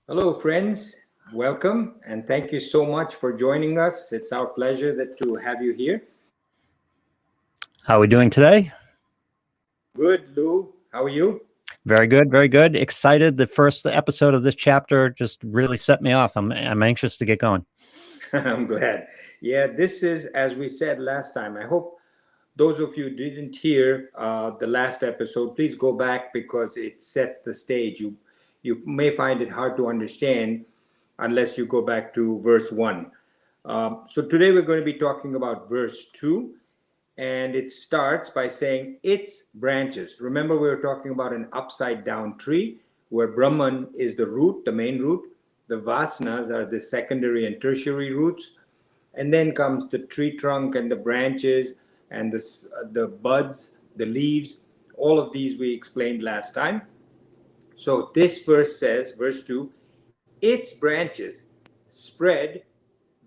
Hello, friends. Welcome, and thank you so much for joining us. It's our pleasure to have you here. How are we doing today? Good, Lou. How are you? Very good, very good. Excited. The first episode of this chapter just really set me off. I'm anxious to get going. I'm glad. Yeah, this is, as we said last time. I hope those of you didn't hear the last episode, please go back because it sets the stage. You may find it hard to understand unless you go back to verse 1. So today we're going to be talking about verse 2, and it starts by saying its branches. Remember, we were talking about an upside down tree where Brahman is the root, the main root. The Vasanas are the secondary and tertiary roots. And then comes the tree trunk and the branches and the buds, the leaves. All of these we explained last time. So this verse says, verse 2, its branches spread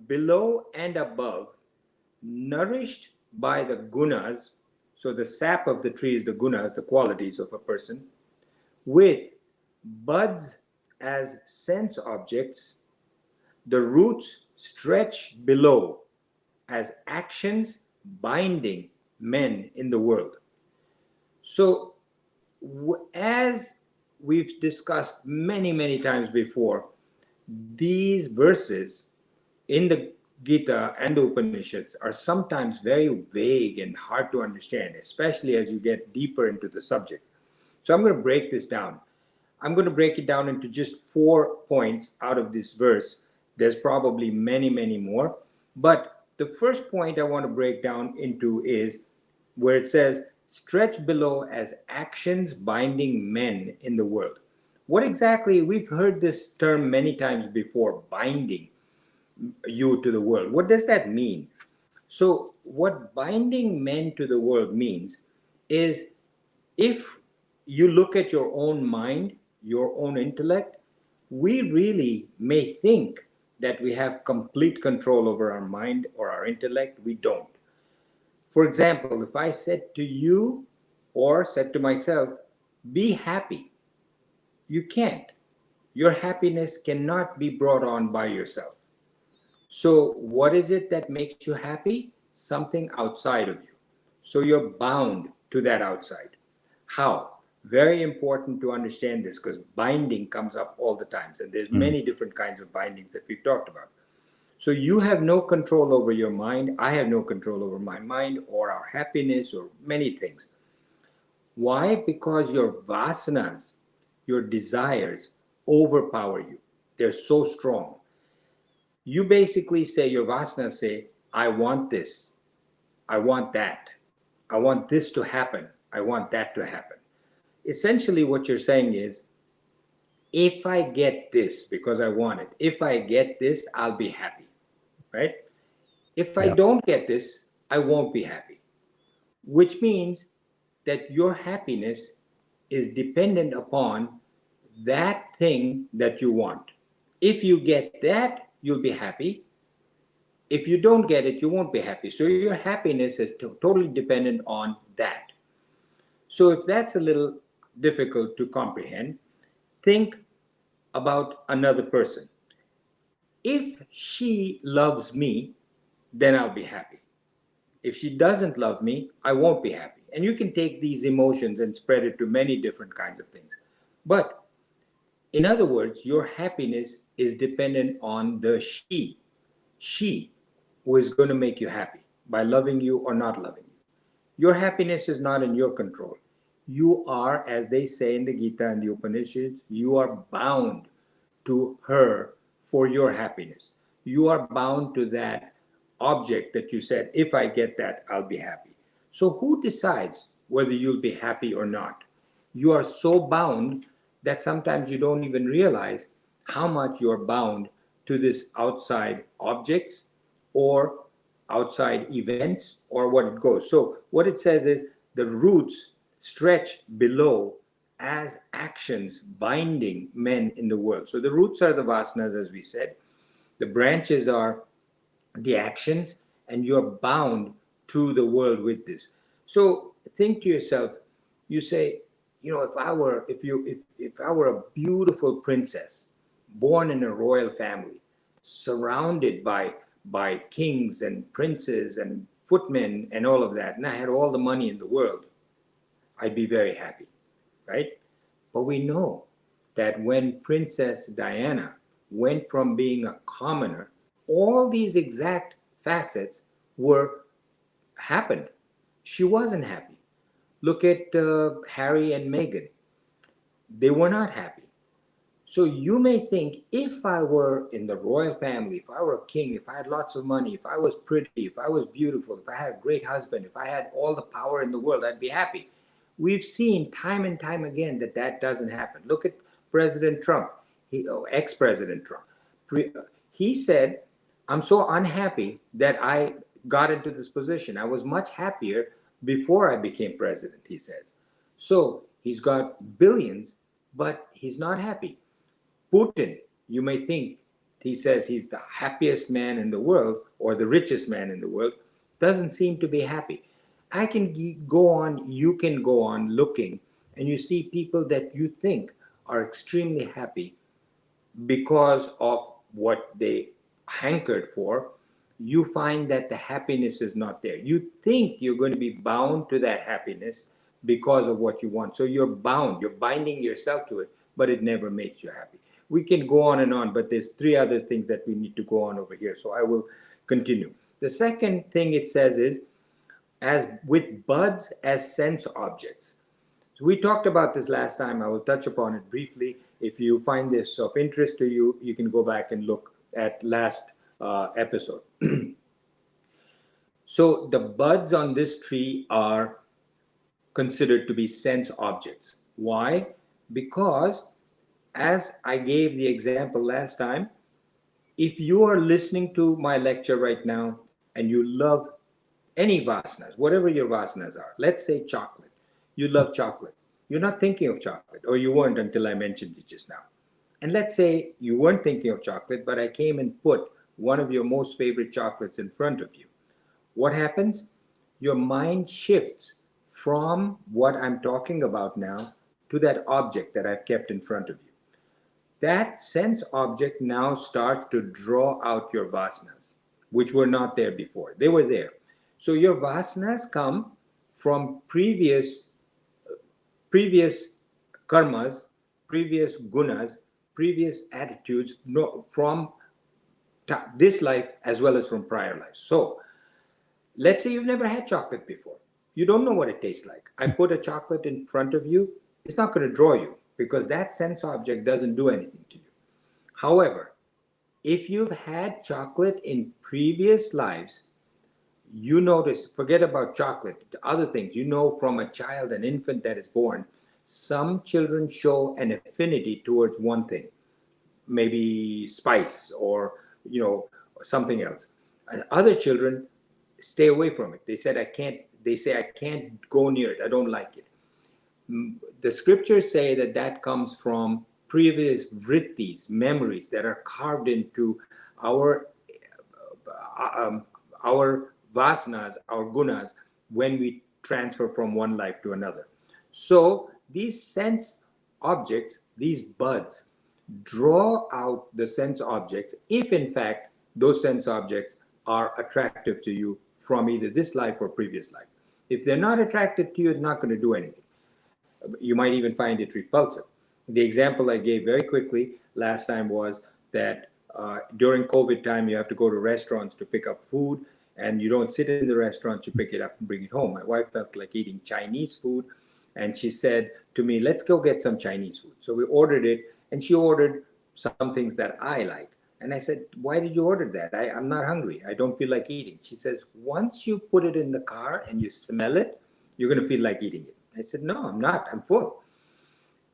below and above, nourished by the gunas. So the sap of the tree is the gunas, the qualities of a person, with buds as sense objects. The roots stretch below as actions binding men in the world. So, as we've discussed many times before, these verses in the Gita and the Upanishads are sometimes very vague and hard to understand, especially as you get deeper into the subject. So I'm going to break this down. I'm going to break it down into just 4 points out of this verse. There's probably many more. But the first point I want to break down into is where it says, stretch below as actions binding men in the world. What exactly, we've heard this term many times before, binding you to the world. What does that mean? So, what binding men to the world means is if you look at your own mind, your own intellect, we really may think that we have complete control over our mind or our intellect. We don't. For example, if I said to you or said to myself, be happy, you can't. Your happiness cannot be brought on by yourself. So, what is it that makes you happy? Something outside of you. So, you're bound to that outside. How? Very important to understand this because binding comes up all the times, and there's many different kinds of bindings that we've talked about. So, you have no control over your mind. I have no control over my mind or our happiness or many things. Why? Because your vasanas, your desires, overpower you. They're so strong. You basically say, your vasanas say, I want this, I want that, I want this to happen, I want that to happen. Essentially, what you're saying is, if I get this because I want it, if I get this, I'll be happy, right? If I don't get this, I won't be happy, which means that your happiness is dependent upon that thing that you want. If you get that, you'll be happy. If you don't get it, you won't be happy. So your happiness is totally dependent on that. So if that's a little difficult to comprehend, think about another person. If she loves me, then I'll be happy. If she doesn't love me, I won't be happy. And you can take these emotions and spread it to many different kinds of things. But in other words, your happiness is dependent on the she who is going to make you happy by loving you or not loving you. Your happiness is not in your control. You are, as they say in the Gita and the Upanishads, you are bound to her for your happiness. You are bound to that object that you said, if I get that, I'll be happy. So who decides whether you'll be happy or not? You are so bound that sometimes you don't even realize how much you're bound to this outside objects or outside events or what it goes. So what it says is the roots stretch below as actions binding men in the world. So the roots are the vasanas, as we said. The branches are the actions, and you're bound to the world with this. So think to yourself, you say, if I were a beautiful princess, born in a royal family, surrounded by kings and princes and footmen and all of that, and I had all the money in the world, I'd be very happy, right? But we know that when Princess Diana went from being a commoner, all these exact facets were happened. She wasn't happy. Look at Harry and Meghan. They were not happy. So you may think, if I were in the royal family, if I were a king, if I had lots of money, if I was pretty, if I was beautiful, if I had a great husband, if I had all the power in the world, I'd be happy. We've seen time and time again that that doesn't happen. Look at President Trump, ex-President Trump. He said, I'm so unhappy that I got into this position. I was much happier before I became president, he says. So he's got billions, but he's not happy. Putin, you may think he says he's the happiest man in the world or the richest man in the world, doesn't seem to be happy. I can go on, you can go on looking, and you see people that you think are extremely happy because of what they hankered for. You find that the happiness is not there. You think you're going to be bound to that happiness because of what you want. So you're bound, you're binding yourself to it, but it never makes you happy. We can go on, but there's three other things that we need to go on over here. So I will continue. The second thing it says is, as with buds as sense objects. So we talked about this last time. I will touch upon it briefly. If you find this of interest to you, you can go back and look at last episode. So the buds on this tree are considered to be sense objects. Why? Because, as I gave the example last time, if you are listening to my lecture right now and you love any vasanas, whatever your vasanas are, let's say chocolate, you love chocolate. You're not thinking of chocolate, or you weren't until I mentioned it just now. And let's say you weren't thinking of chocolate, but I came and put one of your most favorite chocolates in front of you. What happens? Your mind shifts from what I'm talking about now to that object that I've kept in front of you. That sense object now starts to draw out your vasanas, which were not there before. They were there. So your vasanas come from previous karmas, previous gunas, previous attitudes, from this life as well as from prior lives. So let's say you've never had chocolate before. You don't know what it tastes like. I put a chocolate in front of you, it's not going to draw you because that sense object doesn't do anything to you. However, if you've had chocolate in previous lives, you notice, forget about chocolate, other things, you know, from a child, an infant that is born, some children show an affinity towards one thing, maybe spice or, something else. And other children stay away from it. They say I can't go near it. I don't like it. The scriptures say that comes from previous vrittis, memories that are carved into our vasanas, our gunas, when we transfer from one life to another. So these sense objects, these buds, draw out the sense objects if in fact those sense objects are attractive to you from either this life or previous life. If they're not attractive to you, it's not going to do anything. You might even find it repulsive. The example I gave very quickly last time was that during COVID time, you have to go to restaurants to pick up food, and you don't sit in the restaurant, you pick it up and bring it home. My wife felt like eating Chinese food, and she said to me, let's go get some Chinese food. So we ordered it, and she ordered some things that I like. And I said, why did you order that? I'm not hungry. I don't feel like eating. She says, once you put it in the car and you smell it, you're going to feel like eating it. I said, no, I'm not. I'm full.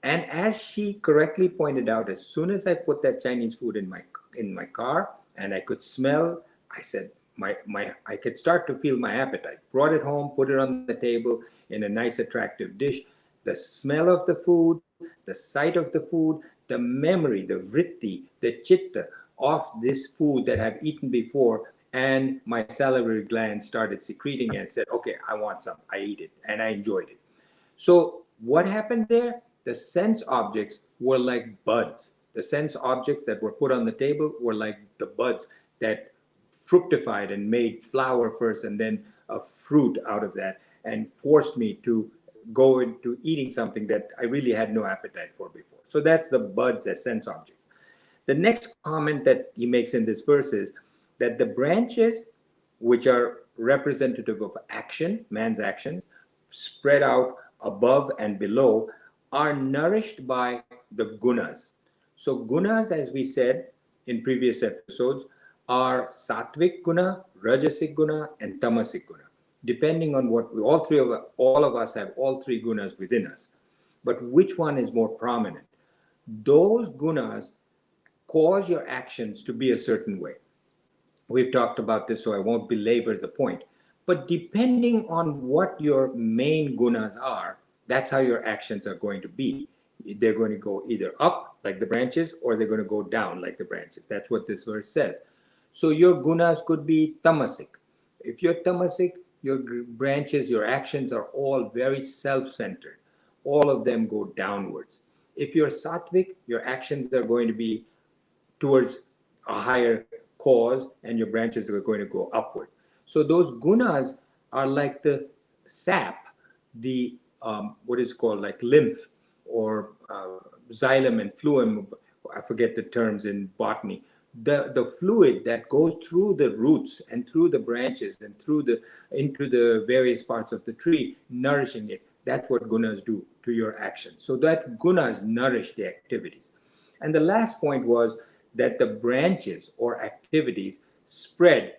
And as she correctly pointed out, as soon as I put that Chinese food in my car and I could smell, I said, I could start to feel my appetite. Brought it home, put it on the table in a nice, attractive dish. The smell of the food, the sight of the food, the memory, the vritti, the chitta of this food that I've eaten before, and my salivary gland started secreting and said, okay, I want some. I eat it, and I enjoyed it. So what happened there? The sense objects were like buds. The sense objects that were put on the table were like the buds that fructified and made flower first and then a fruit out of that, and forced me to go into eating something that I really had no appetite for before. So that's the buds as sense objects. The next comment that he makes in this verse is that the branches, which are representative of action, man's actions, spread out above and below, are nourished by the gunas. So, gunas, as we said in previous episodes, are sattvic guna, rajasic guna, and tamasic guna. Depending on what all of us have all three gunas within us. But which one is more prominent? Those gunas cause your actions to be a certain way. We've talked about this, so I won't belabor the point. But depending on what your main gunas are, that's how your actions are going to be. They're going to go either up, like the branches, or they're going to go down, like the branches. That's what this verse says. So your gunas could be tamasic. If you're tamasic, your branches, your actions are all very self-centered. All of them go downwards. If you're sattvic, your actions are going to be towards a higher cause, and your branches are going to go upward. So those gunas are like the sap, the what is called like lymph or xylem and phloem. I forget the terms in botany. The fluid that goes through the roots and through the branches and through the into the various parts of the tree, nourishing it. That's what gunas do to your actions. So that gunas nourish the activities. And the last point was that the branches or activities spread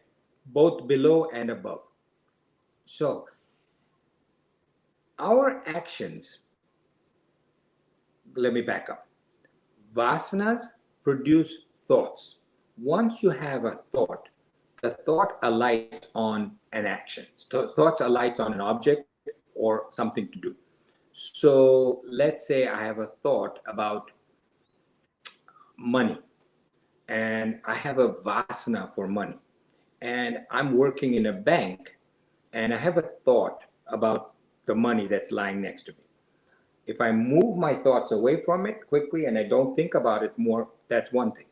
both below and above. So our actions, let me back up. Vasanas produce thoughts. Once you have a thought, the thought alights on an action. Thoughts alights on an object or something to do. So let's say I have a thought about money, and I have a vasana for money, and I'm working in a bank, and I have a thought about the money that's lying next to me. If I move my thoughts away from it quickly and I don't think about it more, that's one thing.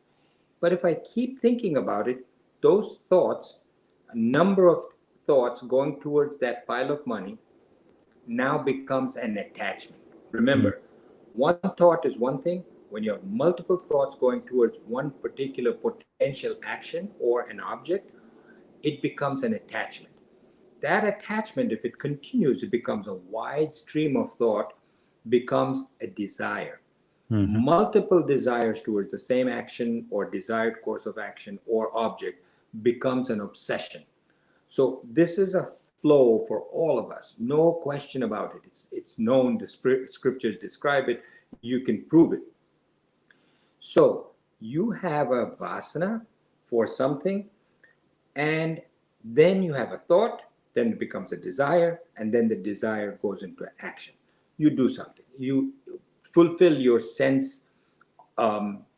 But if I keep thinking about it, those thoughts, a number of thoughts going towards that pile of money, now becomes an attachment. Remember, one thought is one thing. When you have multiple thoughts going towards one particular potential action or an object, it becomes an attachment. That attachment, if it continues, it becomes a wide stream of thought, becomes a desire. Multiple desires towards the same action or desired course of action or object becomes an obsession. So this is a flow for all of us, no question about it. It's known, the scriptures describe it, you can prove it. So you have a vasana for something, and then you have a thought, then it becomes a desire, and then the desire goes into action. You do something, you fulfill your sense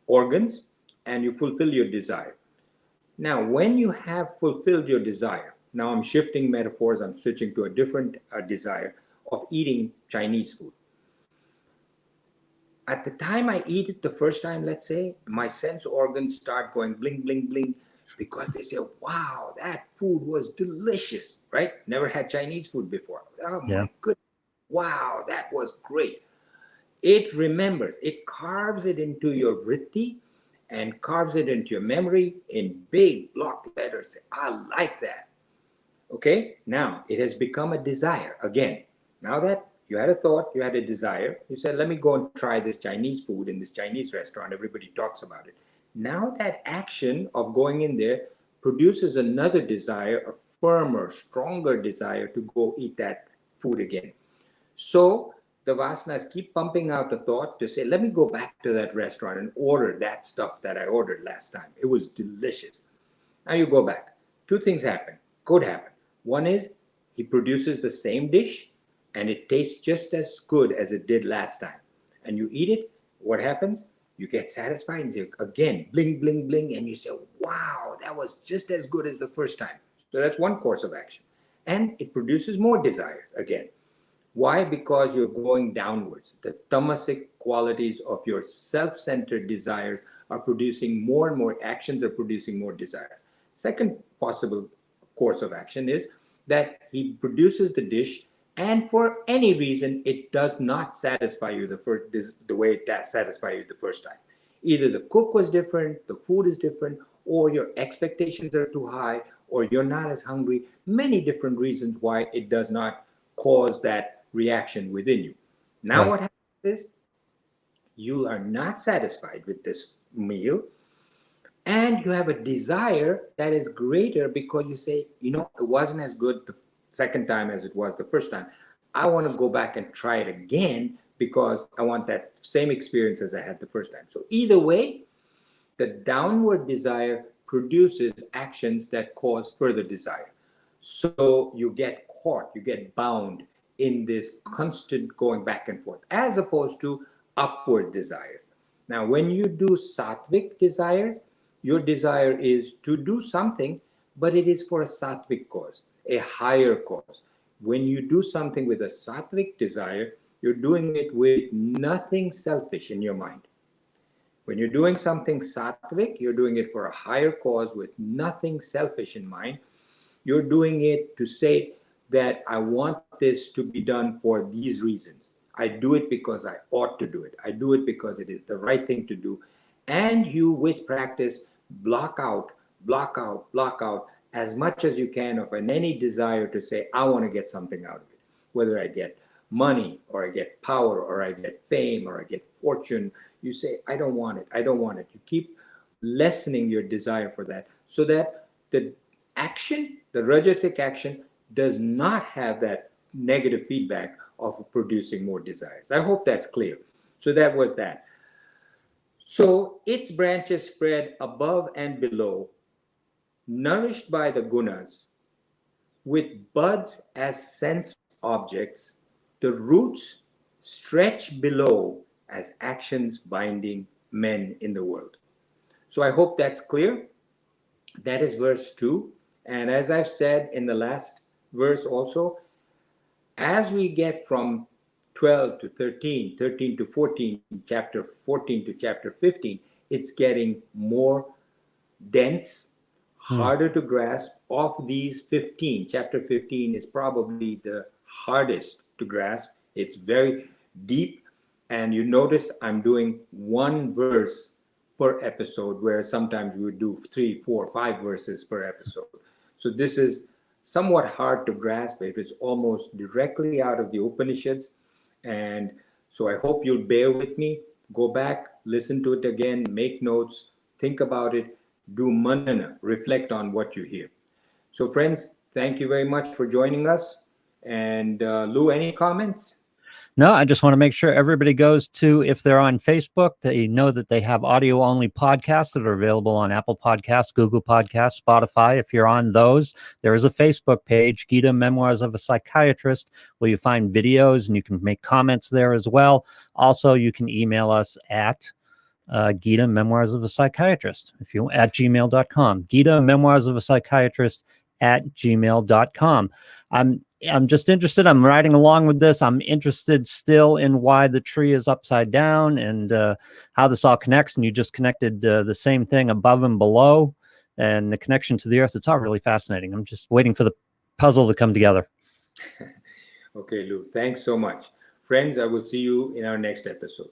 organs, and you fulfill your desire. Now, when you have fulfilled your desire, now I'm shifting metaphors, I'm switching to a different desire of eating Chinese food. At the time I eat it the first time, let's say, my sense organs start going bling, bling, bling, because they say, wow, that food was delicious, right? Never had Chinese food before. Oh my goodness, wow, that was great. It remembers, it carves it into your vritti and carves it into your memory in big block letters. I like that. Okay, now it has become a desire again. Now that you had a thought, you had a desire, you said, let me go and try this Chinese food in this Chinese restaurant. Everybody talks about it. Now that action of going in there produces another desire, a firmer, stronger desire to go eat that food again. So the vasanas keep pumping out the thought to say, let me go back to that restaurant and order that stuff that I ordered last time. It was delicious. Now you go back. Two things happen, could happen. One is he produces the same dish and it tastes just as good as it did last time. And you eat it, what happens? You get satisfied and you again, bling, bling, bling, and you say, wow, that was just as good as the first time. So that's one course of action. And it produces more desires again. Why? Because you're going downwards. The tamasic qualities of your self-centered desires are producing more and more actions, are producing more desires. Second possible course of action is that he produces the dish, and for any reason it does not satisfy you the way it satisfied you the first time. Either the cook was different, the food is different, or your expectations are too high, or you're not as hungry. Many different reasons why it does not cause that reaction within you. Now, Right. what happens is you are not satisfied with this meal, and you have a desire that is greater because you say, it wasn't as good the second time as it was the first time. I want to go back and try it again because I want that same experience as I had the first time. So, either way, the downward desire produces actions that cause further desire. So you get caught, you get bound in this constant going back and forth, as opposed to upward desires. Now, when you do sattvic desires, your desire is to do something, but it is for a sattvic cause, a higher cause. When you do something with a sattvic desire, you're doing it with nothing selfish in your mind. When you're doing something sattvic, you're doing it for a higher cause with nothing selfish in mind. You're doing it to say that I want this to be done for these reasons. I do it because I ought to do it. I do it because it is the right thing to do. And you, with practice, block out as much as you can of any desire to say, I want to get something out of it. Whether I get money or I get power or I get fame or I get fortune, you say, I don't want it. I don't want it. You keep lessening your desire for that so that the action, the rajasic action, does not have that negative feedback of producing more desires. I hope that's clear. So that was that. So its branches spread above and below, nourished by the gunas, with buds as sense objects. The roots stretch below as actions binding men in the world. So I hope that's clear. That is verse 2. And as I've said in the last verse also, as we get from 12 to 13, 13 to 14, chapter 14 to chapter 15, it's getting more dense, Hmm. harder to grasp. Of these 15, chapter 15 is probably the hardest to grasp. It's very deep. And you notice I'm doing one verse per episode, where sometimes we would do 3, 4, 5 verses per episode. So this is somewhat hard to grasp. It is almost directly out of the Upanishads. And so I hope you'll bear with me. Go back, listen to it again, make notes, think about it, do manana, reflect on what you hear. So, friends, thank you very much for joining us. And Lou, any comments? No, I just want to make sure everybody goes to, if they're on Facebook, they know that they have audio only podcasts that are available on Apple Podcasts, Google Podcasts, Spotify. If you're on those, there is a Facebook page, Gita Memoirs of a Psychiatrist, where you find videos and you can make comments there as well. Also, you can email us at Gita Memoirs of a Psychiatrist, if you at gmail.com. Gita Memoirs of a Psychiatrist at gmail.com. I'm just interested. I'm riding along with this. I'm interested still in why the tree is upside down and how this all connects. And you just connected the same thing above and below and the connection to the earth. It's all really fascinating. I'm just waiting for the puzzle to come together. Okay, Lou, thanks so much. Friends, I will see you in our next episode.